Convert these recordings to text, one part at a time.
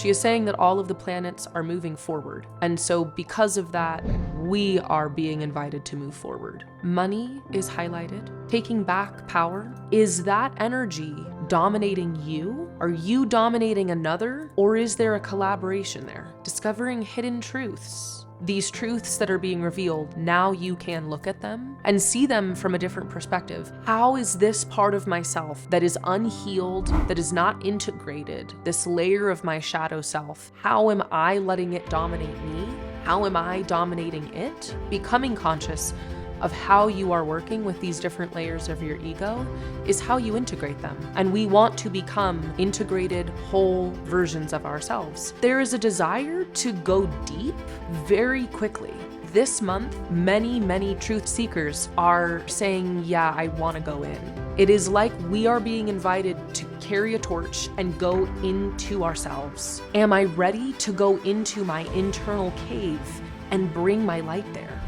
She is saying that all of the planets are moving forward. And so because of that, we are being invited to move forward. Money is highlighted. Taking back power. Is that energy dominating you? Are you dominating another? Or is there a collaboration there? Discovering hidden truths. These truths that are being revealed, now you can look at them and see them from a different perspective. How is this part of myself that is unhealed, that is not integrated, this layer of my shadow self, how am I letting it dominate me? How am I dominating it? Becoming conscious of how you are working with these different layers of your ego is how you integrate them. And we want to become integrated, whole versions of ourselves. There is a desire to go deep very quickly. This month, many truth seekers are saying, yeah, I want to go in. It is like we are being invited to carry a torch and go into ourselves. Am I ready to go into my internal cave and bring my light there?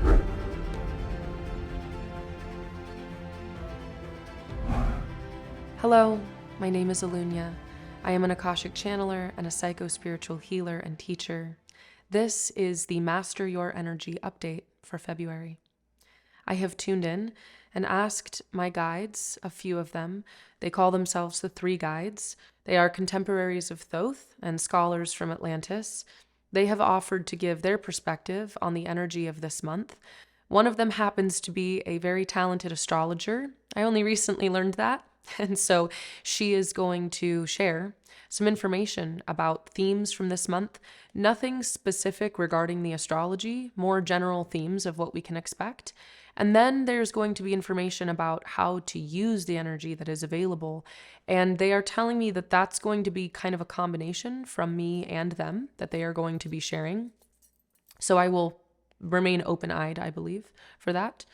Hello, my name is Eluña. I am an Akashic channeler and a psycho-spiritual healer and teacher. This is the Master Your Energy update for February. I have tuned in and asked my guides, a few of them. They call themselves the Three Guides. They are contemporaries of Thoth and scholars from Atlantis. They have offered to give their perspective on the energy of this month. One of them happens to be a very talented astrologer. I only recently learned that. And so she is going to share some information about themes from this month. Nothing specific regarding the astrology, more general themes of what we can expect. And then there's going to be information about how to use the energy that is available. And they are telling me that that's going to be kind of a combination from me and them that they are going to be sharing. So I will remain open-eyed, I believe, for that.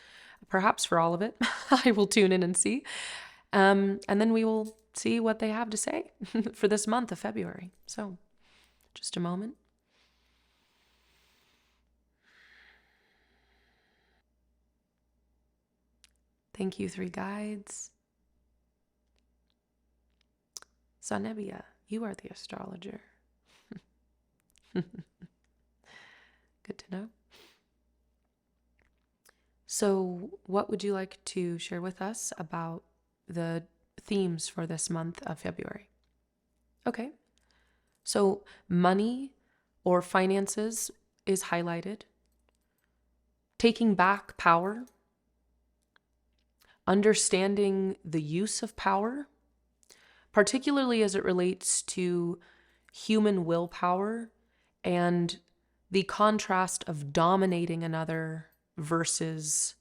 Perhaps for all of it. I will tune in and see. And then we will see what they have to say for this month of February. So, just a moment. Thank you, Three Guides. Zanebia, you are the astrologer. Good to know. So, what would you like to share with us about the themes for this month of February? Okay. So money or finances is highlighted. Taking back power. Understanding the use of power, particularly as it relates to human willpower and the contrast of dominating another versus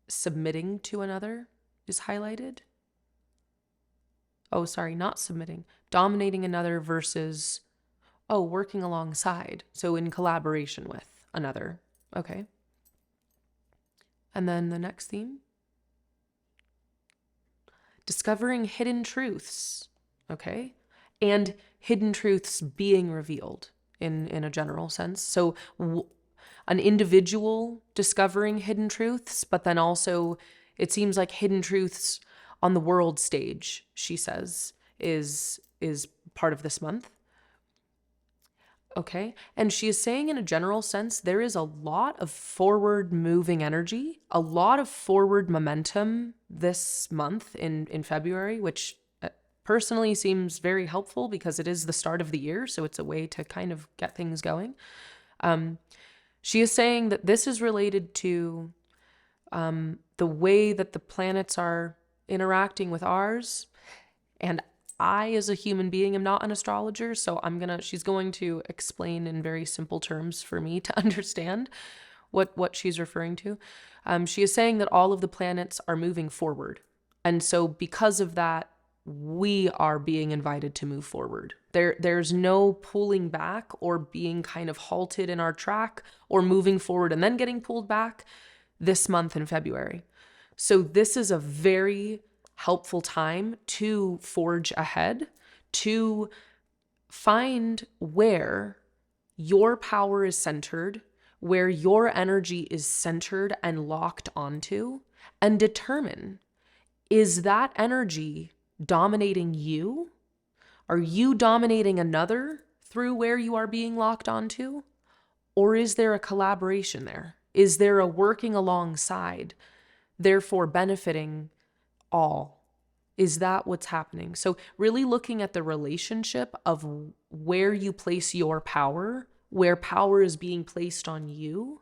submitting to another is highlighted. Oh, sorry, not submitting. Dominating another versus, working alongside. So in collaboration with another. Okay. And then the next theme. Discovering hidden truths. Okay. And hidden truths being revealed in a general sense. So an individual discovering hidden truths, but then also it seems like hidden truths on the world stage, she says, is part of this month. Okay. And she is saying in a general sense, there is a lot of forward moving energy, a lot of forward momentum this month in February, which personally seems very helpful because it is the start of the year. So it's a way to kind of get things going. She is saying that this is related to the way that the planets are interacting with ours. And I, as a human being, am not an astrologer, so she's going to explain in very simple terms for me to understand what she's referring to. She is saying that all of the planets are moving forward. And so because of that, we are being invited to move forward. There's no pulling back or being kind of halted in our track or moving forward and then getting pulled back this month in February. So this is a very helpful time to forge ahead, to find where your power is centered, where your energy is centered and locked onto, and determine, is that energy dominating you? Are you dominating another through where you are being locked onto? Or is there a collaboration there? Is there a working alongside, therefore benefiting all? Is that what's happening? So really looking at the relationship of where you place your power, where power is being placed on you,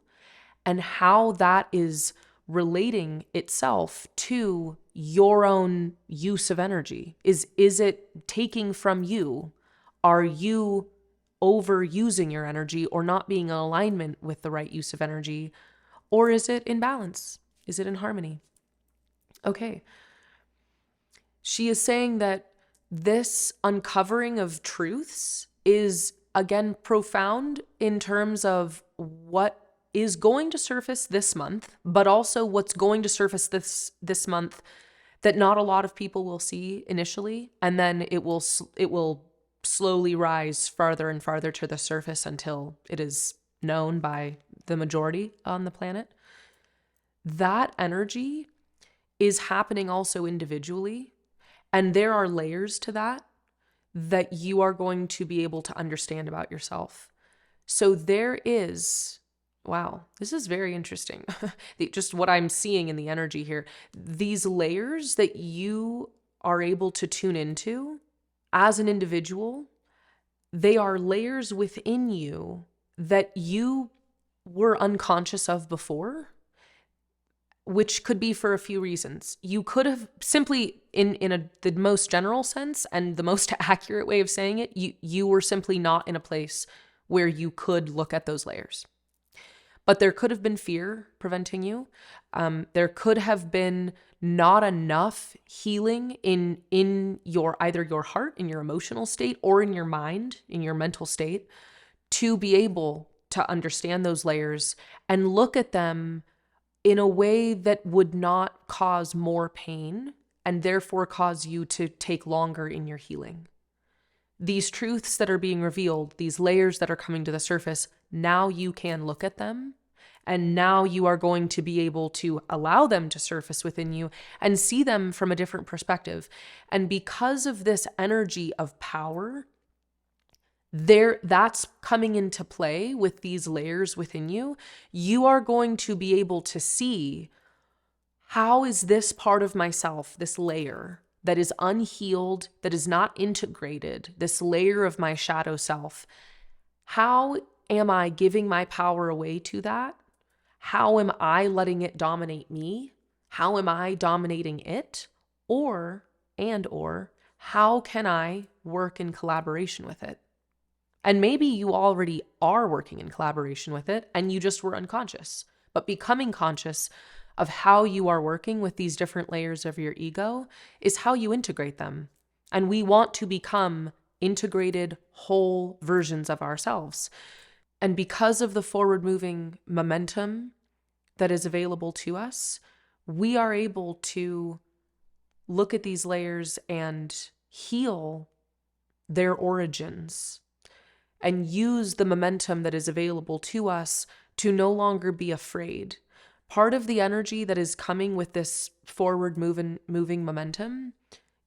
and how that is relating itself to your own use of energy. Is it taking from you? Are you overusing your energy or not being in alignment with the right use of energy? Or is it in balance? Is it in harmony? Okay. She is saying that this uncovering of truths is, again, profound in terms of what is going to surface this month, but also what's going to surface this month that not a lot of people will see initially, and then it will slowly rise farther and farther to the surface until it is known by the majority on the planet. That energy is happening also individually, and there are layers to that you are going to be able to understand about yourself. So there is, wow, this is very interesting. Just what I'm seeing in the energy here, these layers that you are able to tune into as an individual, they are layers within you that you were unconscious of before, which could be for a few reasons. You could have simply, the most general sense and the most accurate way of saying it, you were simply not in a place where you could look at those layers. But there could have been fear preventing you. There could have been not enough healing in your either your heart, in your emotional state, or in your mind, in your mental state, to be able to understand those layers and look at them in a way that would not cause more pain and therefore cause you to take longer in your healing. These truths that are being revealed, these layers that are coming to the surface, now you can look at them, and now you are going to be able to allow them to surface within you and see them from a different perspective. And because of this energy of power, that's coming into play with these layers within you, you are going to be able to see, how is this part of myself, this layer that is unhealed, that is not integrated, this layer of my shadow self, how am I giving my power away to that? How am I letting it dominate me? How am I dominating it? Or how can I work in collaboration with it? And maybe you already are working in collaboration with it and you just were unconscious. But becoming conscious of how you are working with these different layers of your ego is how you integrate them. And we want to become integrated, whole versions of ourselves. And because of the forward-moving momentum that is available to us, we are able to look at these layers and heal their origins and use the momentum that is available to us to no longer be afraid. Part of the energy that is coming with this forward moving momentum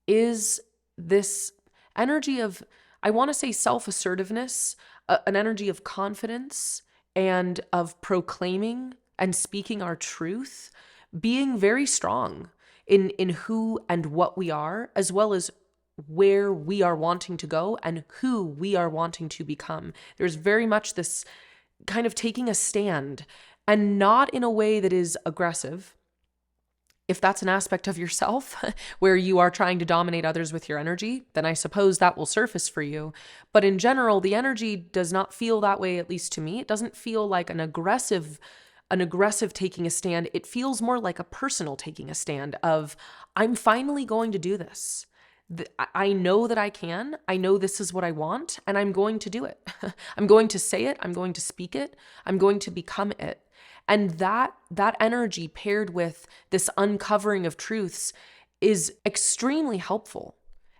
is this energy of, I want to say, self-assertiveness, an energy of confidence and of proclaiming and speaking our truth, being very strong in who and what we are, as well as where we are wanting to go and who we are wanting to become. There's very much this kind of taking a stand, and not in a way that is aggressive. If that's an aspect of yourself where you are trying to dominate others with your energy, then I suppose that will surface for you. But in general, the energy does not feel that way, at least to me. It doesn't feel like an aggressive taking a stand. It feels more like a personal taking a stand of, I'm finally going to do this. I know that I can. I know this is what I want, and I'm going to do it. I'm going to say it. I'm going to speak it. I'm going to become it. And that energy paired with this uncovering of truths is extremely helpful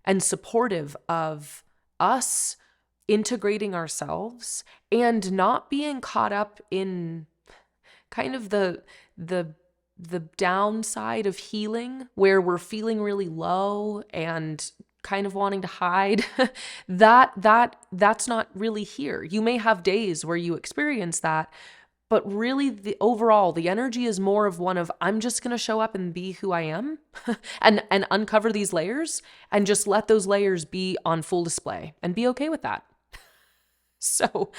and supportive of us integrating ourselves and not being caught up in kind of the downside of healing, where we're feeling really low and kind of wanting to hide, that's not really here. You may have days where you experience that, but really the overall, the energy is more of one of, I'm just going to show up and be who I am and uncover these layers and just let those layers be on full display and be okay with that. So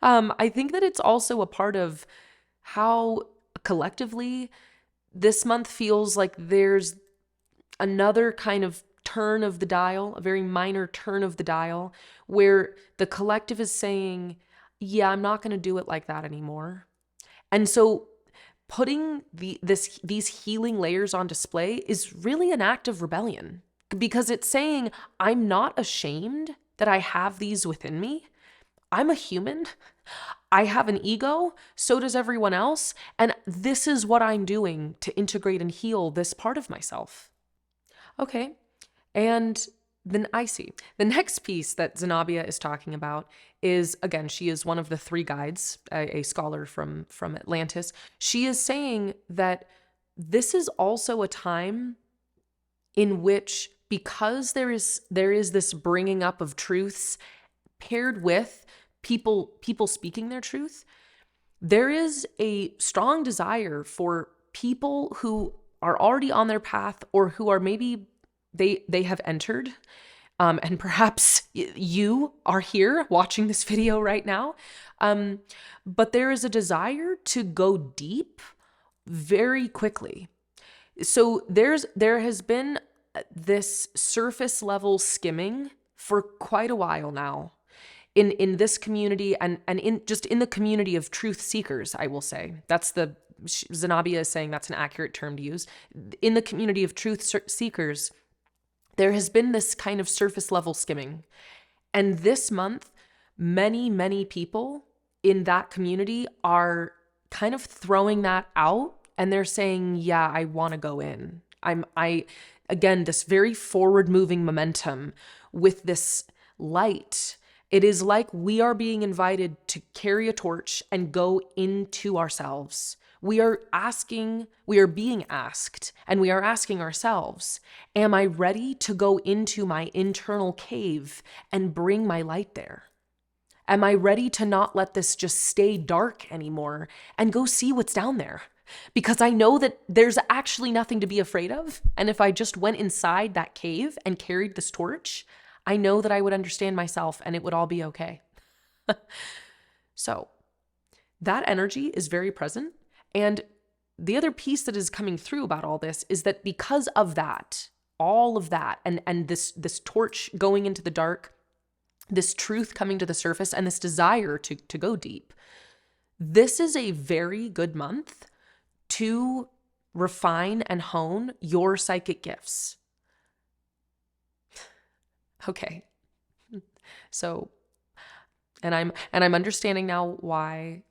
I think that it's also a part of how collectively this month feels like there's another kind of turn of the dial, a very minor turn of the dial, where the collective is saying, yeah, I'm not going to do it like that anymore. And so putting these healing layers on display is really an act of rebellion, because it's saying, I'm not ashamed that I have these within me. I'm a human. I have an ego. So does everyone else. And this is what I'm doing to integrate and heal this part of myself. Okay. And then I see the next piece that Zenobia is talking about is, again, she is one of the three guides, a scholar from Atlantis. She is saying that this is also a time in which, because there is this bringing up of truths paired with people speaking their truth, there is a strong desire for people who are already on their path, or who are maybe they have entered, and perhaps you are here watching this video right now, but there is a desire to go deep very quickly. So there has been this surface level skimming for quite a while now in this community, and in the community of truth seekers, I will say. Zenobia is saying that's an accurate term to use. In the community of truth seekers, there has been this kind of surface level skimming. And this month, many, many people in that community are kind of throwing that out, and they're saying, yeah, I want to go in. Again, this very forward moving momentum with this light. It is like we are being invited to carry a torch and go into ourselves. We are being asked, and we are asking ourselves, am I ready to go into my internal cave and bring my light there? Am I ready to not let this just stay dark anymore and go see what's down there? Because I know that there's actually nothing to be afraid of. And if I just went inside that cave and carried this torch, I know that I would understand myself and it would all be okay. So that energy is very present. And the other piece that is coming through about all this is that because of that, all of that, and this torch going into the dark, this truth coming to the surface, and this desire to go deep, this is a very good month to refine and hone your psychic gifts. Okay. So, and I'm understanding now why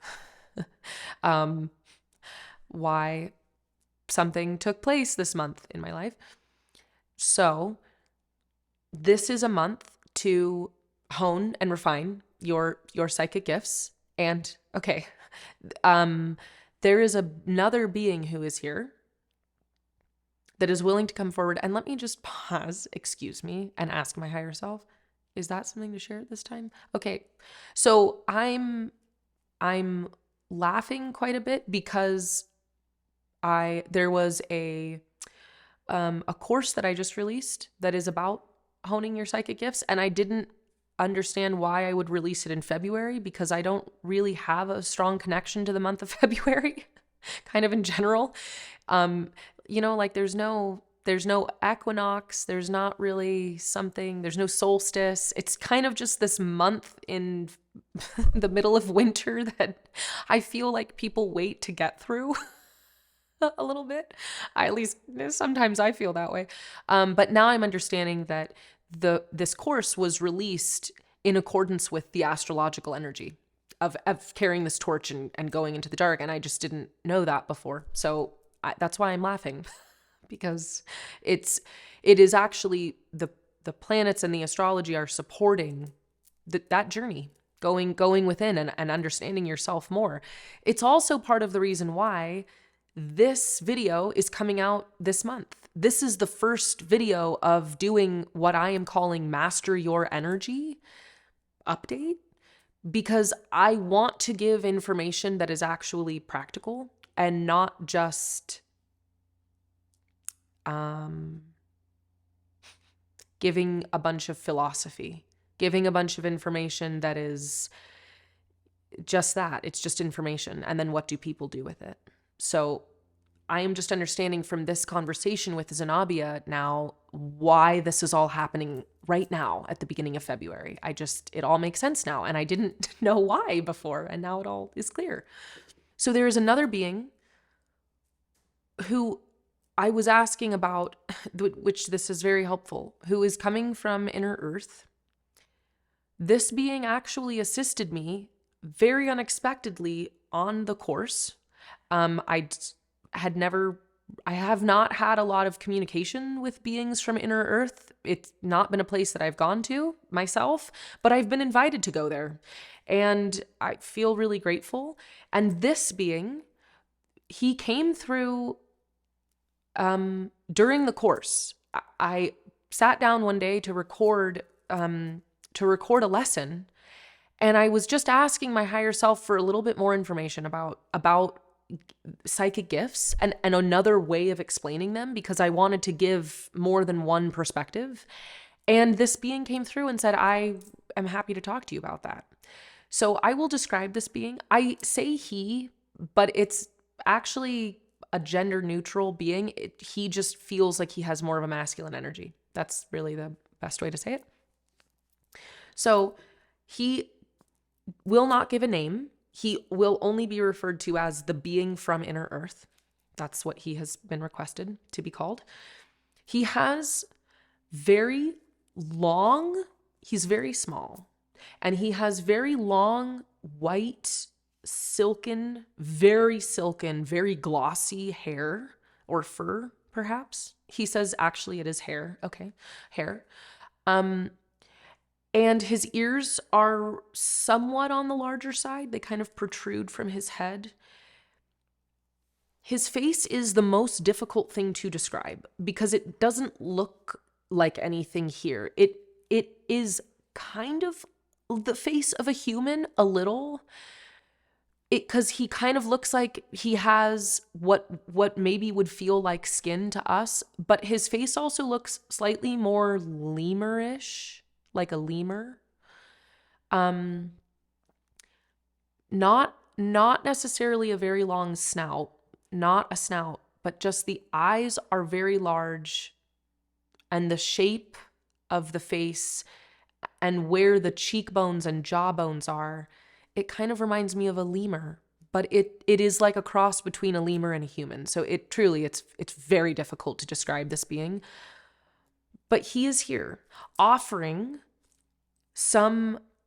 why something took place this month in my life. So, this is a month to hone and refine your psychic gifts. And okay, there is another being who is here that is willing to come forward. And let me just pause, excuse me, and ask my higher self, is that something to share at this time? Okay. So I'm laughing quite a bit because there was a course that I just released that is about honing your psychic gifts, and I didn't understand why I would release it in February, because I don't really have a strong connection to the month of February, kind of in general. Like there's no equinox, there's not really something, there's no solstice. It's kind of just this month in the middle of winter that I feel like people wait to get through a little bit. At least sometimes I feel that way. But now I'm understanding that this course was released in accordance with the astrological energy of carrying this torch and going into the dark. And I just didn't know that before. So that's why I'm laughing, because it is actually the planets and the astrology are supporting that journey, going within and understanding yourself more. It's also part of the reason why This video is coming out this month. This is the first video of doing what I am calling Master Your Energy update, because I want to give information that is actually practical and not just giving a bunch of philosophy, giving a bunch of information that is just that. It's just information. And then what do people do with it? So I am just understanding from this conversation with Zenobia now why this is all happening right now at the beginning of February. It all makes sense now. And I didn't know why before. And now it all is clear. So there is another being who I was asking about, which this is very helpful, who is coming from Inner Earth. This being actually assisted me very unexpectedly on the course. I have not had a lot of communication with beings from Inner Earth. It's not been a place that I've gone to myself, but I've been invited to go there. And I feel really grateful. And this being, he came through during the course. I sat down one day to record a lesson, and I was just asking my higher self for a little bit more information about psychic gifts and another way of explaining them, because I wanted to give more than one perspective. And this being came through and said, I am happy to talk to you about that. So I will describe this being. I say he, but it's actually a gender neutral being. He just feels like he has more of a masculine energy. That's really the best way to say it. So he will not give a name. He will only be referred to as the being from Inner Earth. That's what he has been requested to be called. He has very long, he's very small, and he has very long, white, very silken, very glossy hair or fur, perhaps. He says actually it is hair. Okay, hair. And his ears are somewhat on the larger side. They kind of protrude from his head. His face is the most difficult thing to describe because it doesn't look like anything here. It is kind of the face of a human, a little. Because he kind of looks like he has what maybe would feel like skin to us, but his face also looks slightly more lemurish. Like a lemur. Not necessarily a very long snout, not a snout, but just the eyes are very large, and the shape of the face and where the cheekbones and jawbones are, it kind of reminds me of a lemur, but it is like a cross between a lemur and a human. So it's very difficult to describe this being. But he is here offering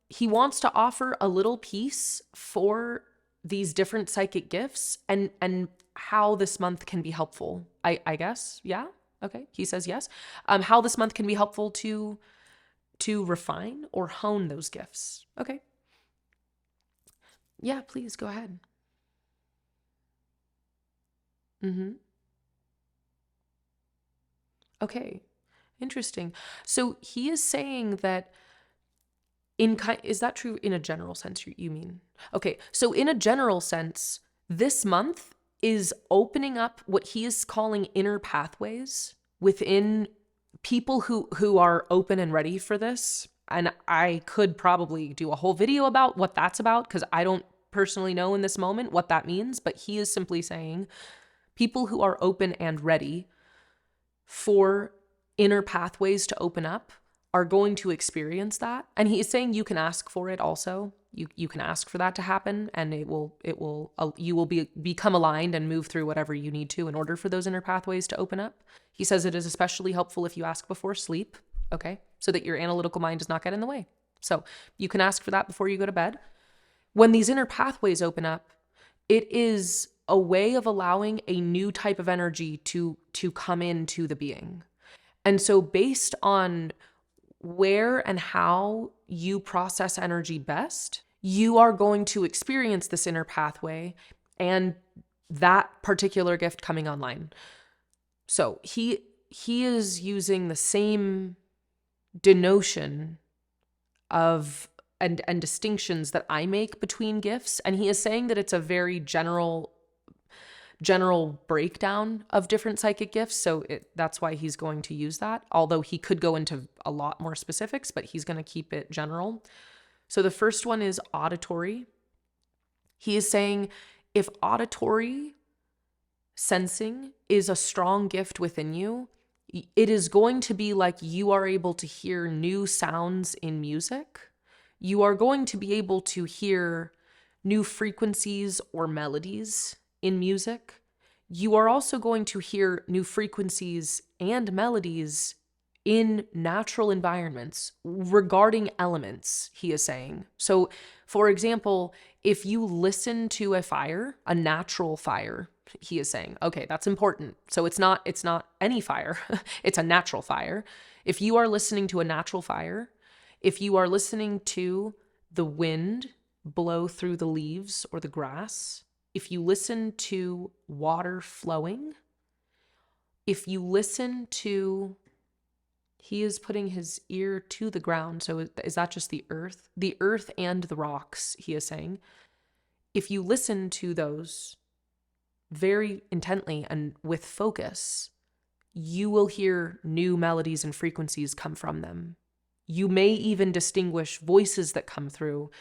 he wants to offer a little piece for these different psychic gifts and how this month can be helpful. I guess. Yeah. Okay. He says yes. How this month can be helpful to refine or hone those gifts. Okay. Yeah, please go ahead. Okay. Interesting. So he is saying that is that true in a general sense you mean? Okay. So in a general sense, this month is opening up what he is calling inner pathways within people who are open and ready for this. And I could probably do a whole video about what that's about, because I don't personally know in this moment what that means, but he is simply saying people who are open and ready for inner pathways to open up are going to experience that. And he is saying you can ask for it also. You can ask for that to happen, and you will become aligned and move through whatever you need to in order for those inner pathways to open up. He says it is especially helpful if you ask before sleep, okay? So that your analytical mind does not get in the way. So you can ask for that before you go to bed. When these inner pathways open up, it is a way of allowing a new type of energy to come into the being. And so based on where and how you process energy best, you are going to experience this inner pathway, and that particular gift coming online. So he is using the same denotion of and distinctions that I make between gifts, and he is saying that it's a very general breakdown of different psychic gifts. So that's why he's going to use that, although he could go into a lot more specifics, but he's going to keep it general. So the first one is auditory. He is saying if auditory sensing is a strong gift within you, it is going to be like you are able to hear new sounds in music. You are going to be able to hear new frequencies or melodies in music. You are also going to hear new frequencies and melodies in natural environments regarding elements, he is saying. So, for example, if you listen to a fire, a natural fire, he is saying, okay, that's important. So it's not any fire, it's a natural fire. If you are listening to a natural fire, if you are listening to the wind blow through the leaves or the grass, if you listen to water flowing, if you listen to, he is putting his ear to the ground. So is that just the earth? The earth and the rocks, he is saying. If you listen to those very intently and with focus, you will hear new melodies and frequencies come from them. You may even distinguish voices that come through,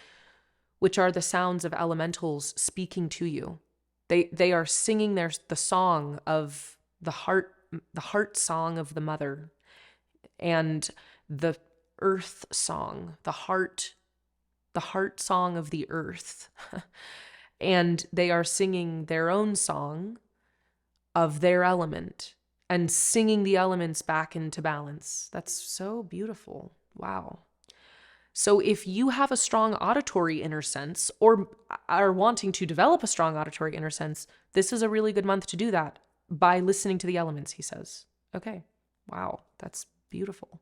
which are the sounds of elementals speaking to you. They are singing the song of the heart song of the mother, and the earth song, the heart song of the earth. And they are singing their own song of their element and singing the elements back into balance. That's so beautiful. Wow. So if you have a strong auditory inner sense or are wanting to develop a strong auditory inner sense, this is a really good month to do that by listening to the elements, he says. Okay. Wow. That's beautiful.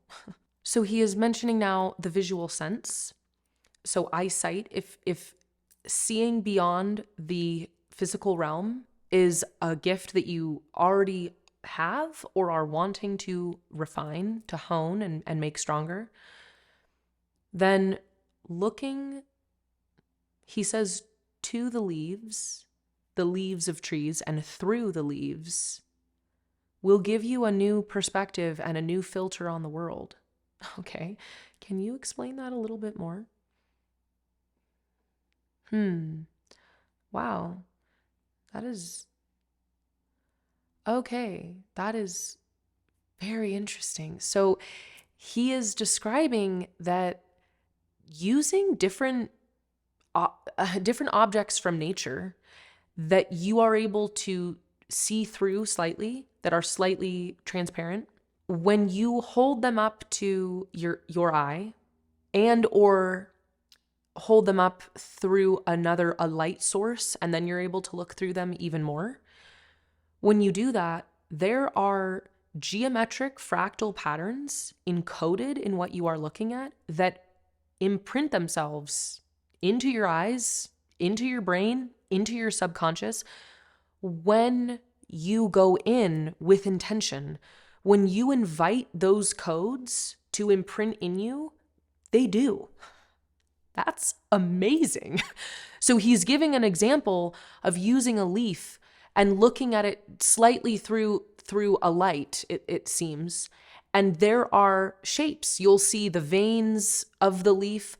So he is mentioning now the visual sense. So eyesight, if seeing beyond the physical realm is a gift that you already have or are wanting to refine, to hone and make stronger, then looking, he says, to the leaves of trees and through the leaves will give you a new perspective and a new filter on the world. Okay. Can you explain that a little bit more? Wow. That is okay. That is very interesting. So he is describing that using different objects from nature that you are able to see through slightly, that are slightly transparent, when you hold them up to your eye and or hold them up through a light source, and then you're able to look through them even more. When you do that, there are geometric fractal patterns encoded in what you are looking at that imprint themselves into your eyes, into your brain, into your subconscious when you go in with intention. When you invite those codes to imprint in you, they do. That's amazing. So he's giving an example of using a leaf and looking at it slightly through a light, it seems. And there are shapes. You'll see the veins of the leaf,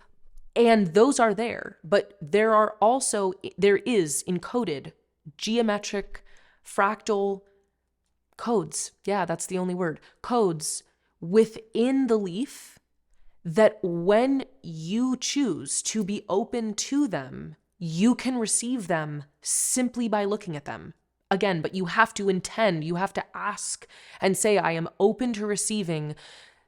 and those are there. But there is encoded geometric fractal codes. Yeah, that's the only word. Codes within the leaf that when you choose to be open to them, you can receive them simply by looking at them. Again, but you have to intend, you have to ask and say, I am open to receiving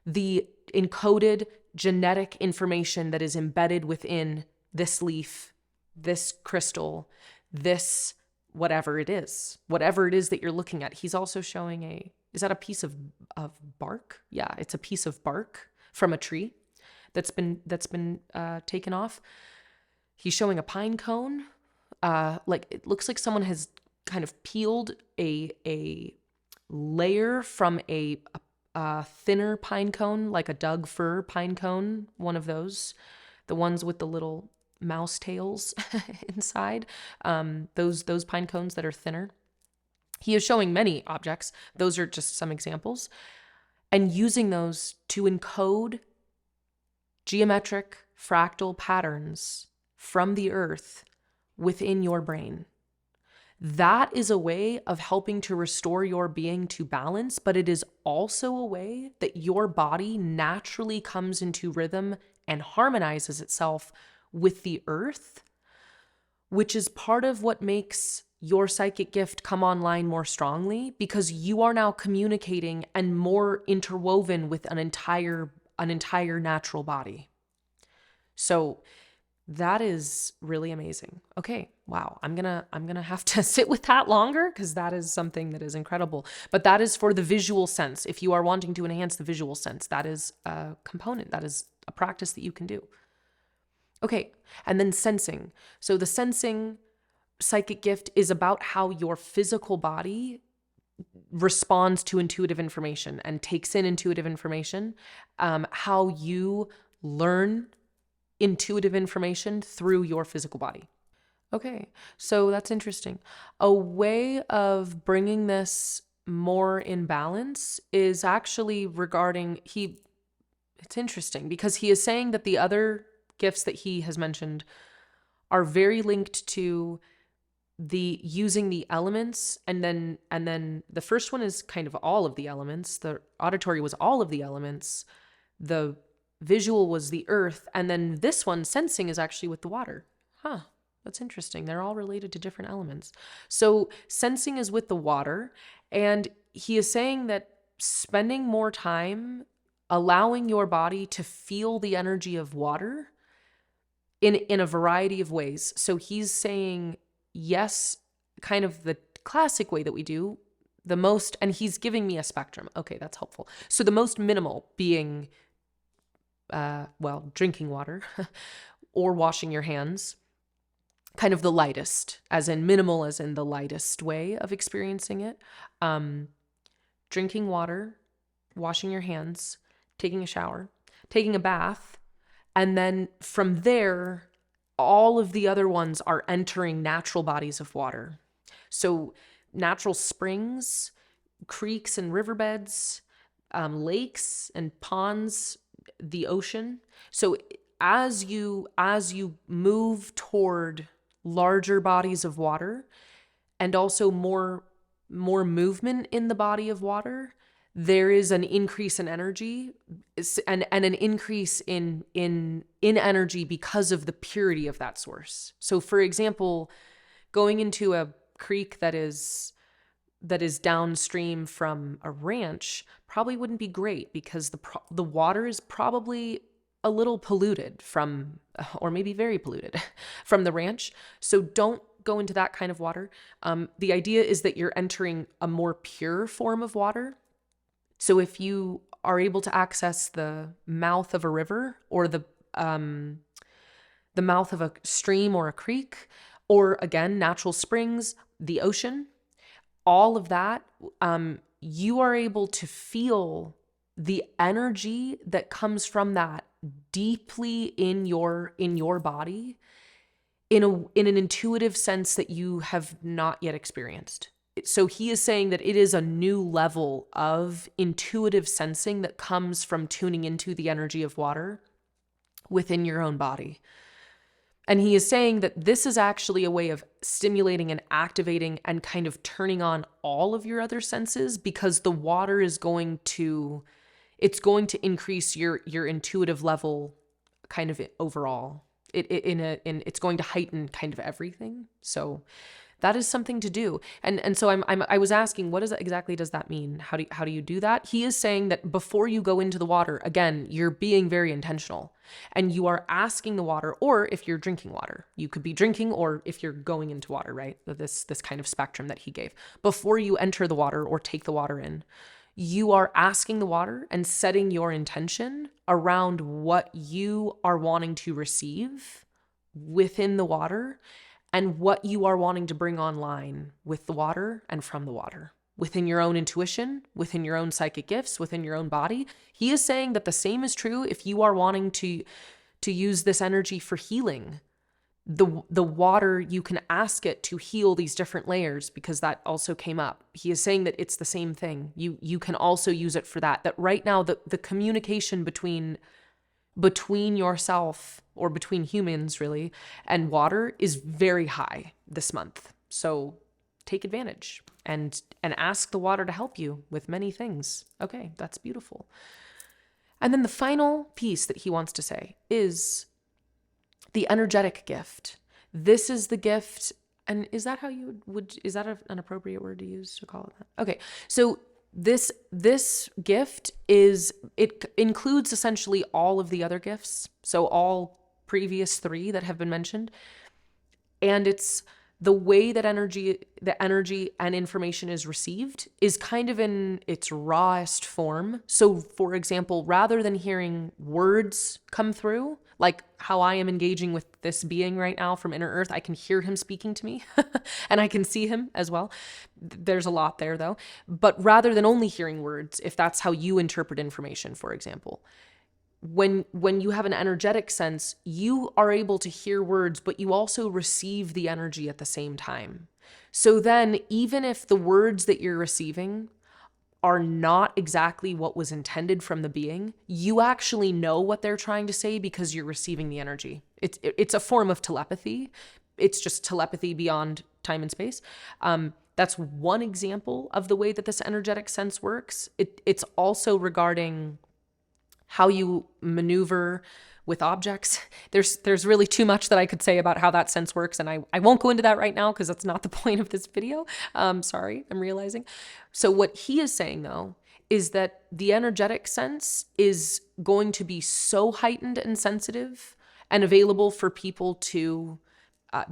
the encoded genetic information that is embedded within this leaf, this crystal, this whatever it is that you're looking at. He's also showing is that a piece of bark? Yeah, it's a piece of bark from a tree that's been taken off. He's showing a pine cone. Like it looks like someone has kind of peeled a layer from a thinner pine cone, like a Doug fir pine cone, one of those, the ones with the little mouse tails inside, those pine cones that are thinner. He is showing many objects. Those are just some examples. And using those to encode geometric fractal patterns from the earth within your brain. That is a way of helping to restore your being to balance, but it is also a way that your body naturally comes into rhythm and harmonizes itself with the earth, which is part of what makes your psychic gift come online more strongly, because you are now communicating and more interwoven with an entire natural body. So that is really amazing. Okay, wow. I'm gonna have to sit with that longer, because that is something that is incredible. But that is for the visual sense. If you are wanting to enhance the visual sense, that is a component. That is a practice that you can do. Okay, and then sensing. So the sensing psychic gift is about how your physical body responds to intuitive information and takes in intuitive information, how you learn intuitive information through your physical body. Okay, so that's interesting. A way of bringing this more in balance is actually regarding, it's interesting because he is saying that the other gifts that he has mentioned are very linked to the using the elements, and then the first one is kind of all of the elements. The auditory was all of the elements. The visual was the earth, and then this one, sensing, is actually with the water. Huh, that's interesting. They're all related to different elements. So sensing is with the water, and he is saying that spending more time allowing your body to feel the energy of water in a variety of ways. So he's saying, yes, kind of the classic way that we do the most, and he's giving me a spectrum. Okay, that's helpful. So the most minimal being drinking water or washing your hands, kind of the lightest, as in minimal, as in the lightest way of experiencing it. Drinking water, washing your hands, taking a shower, taking a bath, and then from there, all of the other ones are entering natural bodies of water. So natural springs, creeks and riverbeds, lakes and ponds, the ocean. So as you move toward larger bodies of water, and also more movement in the body of water, there is an increase in energy and an increase in energy because of the purity of that source. So for example, going into a creek that is downstream from a ranch probably wouldn't be great, because the water is probably a little polluted from, or maybe very polluted from the ranch. So don't go into that kind of water. The idea is that you're entering a more pure form of water. So if you are able to access the mouth of a river, or the mouth of a stream or a creek, or again, natural springs, the ocean, all of that, you are able to feel the energy that comes from that deeply in your body in an intuitive sense that you have not yet experienced. So he is saying that it is a new level of intuitive sensing that comes from tuning into the energy of water within your own body. And he is saying that this is actually a way of stimulating and activating and kind of turning on all of your other senses, because the water is going to increase your intuitive level kind of overall. It's going to heighten kind of everything. So that is something to do. And so I was asking, what exactly does that mean? How do you do that? He is saying that before you go into the water, again, you're being very intentional, and you are asking the water, or if you're drinking water, you could be drinking, or if you're going into water, right? This kind of spectrum that he gave. Before you enter the water or take the water in, you are asking the water and setting your intention around what you are wanting to receive within the water. and what you are wanting to bring online with the water and from the water, within your own intuition, within your own psychic gifts, within your own body. He is saying that the same is true if you are wanting to use this energy for healing. The water, you can ask it to heal these different layers, because that also came up. He is saying that it's the same thing. You can also use it for that. That right now the communication between yourself, or between humans really, and water is very high this month. So take advantage and ask the water to help you with many things. Okay, that's beautiful. And then the final piece that he wants to say is the energetic gift. This is the gift. And is that how you would, is that an appropriate word to use to call it that? Okay. So this gift it includes essentially all of the other gifts. So all previous 3 that have been mentioned. And it's the way that the energy and information is received is kind of in its rawest form. So for example, rather than hearing words come through, like how I am engaging with this being right now from Inner Earth, I can hear him speaking to me and I can see him as well. There's a lot there though. But rather than only hearing words, if that's how you interpret information, for example, when you have an energetic sense, you are able to hear words, but you also receive the energy at the same time. So then, even if the words that you're receiving are not exactly what was intended from the being, you actually know what they're trying to say because you're receiving the energy. It's a form of telepathy. It's just telepathy beyond time and space. That's one example of the way that this energetic sense works. It's also regarding how you maneuver with objects. There's really too much that I could say about how that sense works, and I won't go into that right now because that's not the point of this video. Sorry, I'm realizing. So what he is saying though is that the energetic sense is going to be so heightened and sensitive and available for people to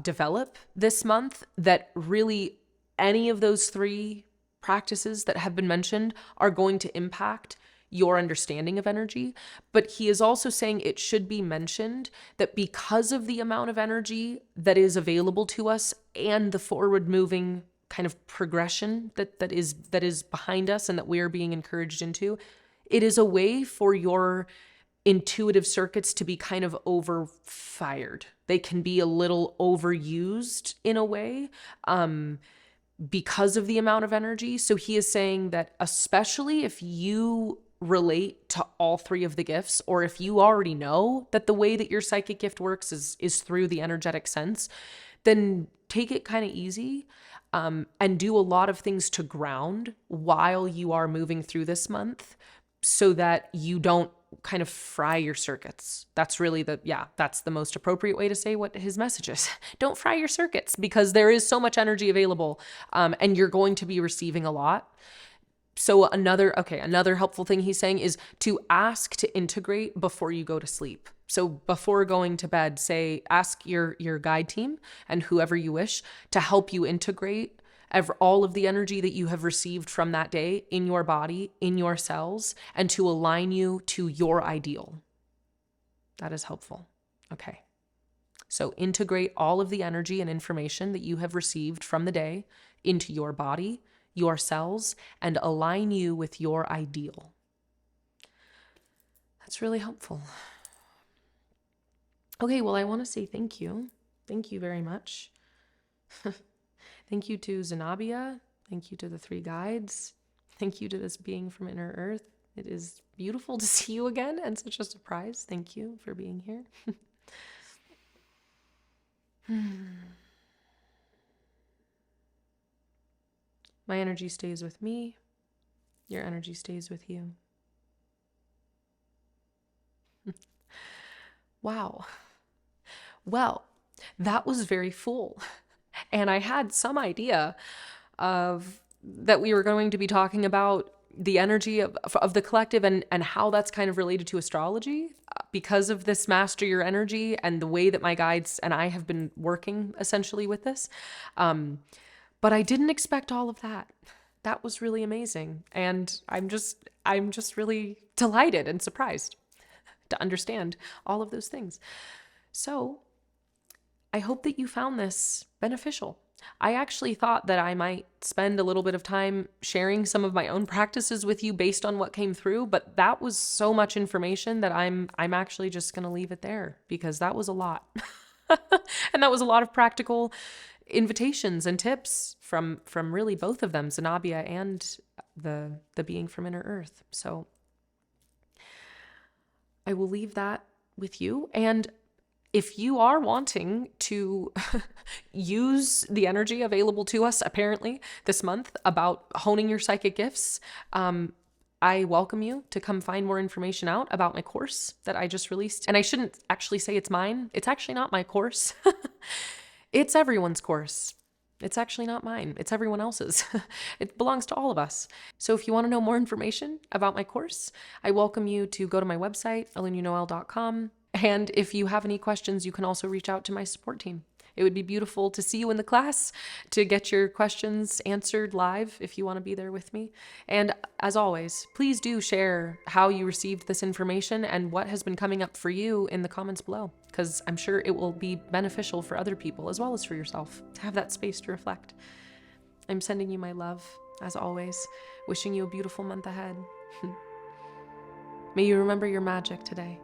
develop this month that really any of those 3 practices that have been mentioned are going to impact your understanding of energy. But he is also saying it should be mentioned that because of the amount of energy that is available to us and the forward moving kind of progression that is behind us and that we are being encouraged into, it is a way for your intuitive circuits to be kind of overfired. They can be a little overused in a way, because of the amount of energy. So he is saying that especially if you relate to all 3 of the gifts, or if you already know that the way that your psychic gift works is through the energetic sense, then take it kind of easy, and do a lot of things to ground while you are moving through this month so that you don't kind of fry your circuits. That's really that's the most appropriate way to say what his message is. Don't fry your circuits, because there is so much energy available, and you're going to be receiving a lot. So another helpful thing he's saying is to ask to integrate before you go to sleep. So before going to bed, ask your guide team and whoever you wish to help you integrate all of the energy that you have received from that day in your body, in your cells, and to align you to your ideal. That is helpful. Okay. So integrate all of the energy and information that you have received from the day into your body, your cells, and align you with your ideal. That's really helpful. Okay, well, I want to say thank you. Thank you very much. Thank you to Zenobia. Thank you to the 3 guides. Thank you to this being from Inner Earth. It is beautiful to see you again and such a surprise. Thank you for being here. My energy stays with me. Your energy stays with you. Wow. Well, that was very full. And I had some idea of that we were going to be talking about the energy of the collective and how that's kind of related to astrology because of this master your energy and the way that my guides and I have been working essentially with this. But I didn't expect all of that. That was really amazing. And I'm just really delighted and surprised to understand all of those things. So I hope that you found this beneficial. I actually thought that I might spend a little bit of time sharing some of my own practices with you based on what came through, but that was so much information that I'm actually just going to leave it there because that was a lot. And that was a lot of practical invitations and tips from really both of them, Zenobia and the being from Inner Earth. So I will leave that with you. And if you are wanting to use the energy available to us, apparently, this month about honing your psychic gifts, I welcome you to come find more information out about my course that I just released. And I shouldn't actually say it's mine. It's actually not my course. It's everyone's course. It's actually not mine. It's everyone else's. It belongs to all of us. So if you want to know more information about my course, I welcome you to go to my website, eluñanoel.com. And if you have any questions, you can also reach out to my support team. It would be beautiful to see you in the class, to get your questions answered live if you want to be there with me. And as always, please do share how you received this information and what has been coming up for you in the comments below, because I'm sure it will be beneficial for other people as well as for yourself to have that space to reflect. I'm sending you my love, as always, wishing you a beautiful month ahead. May you remember your magic today.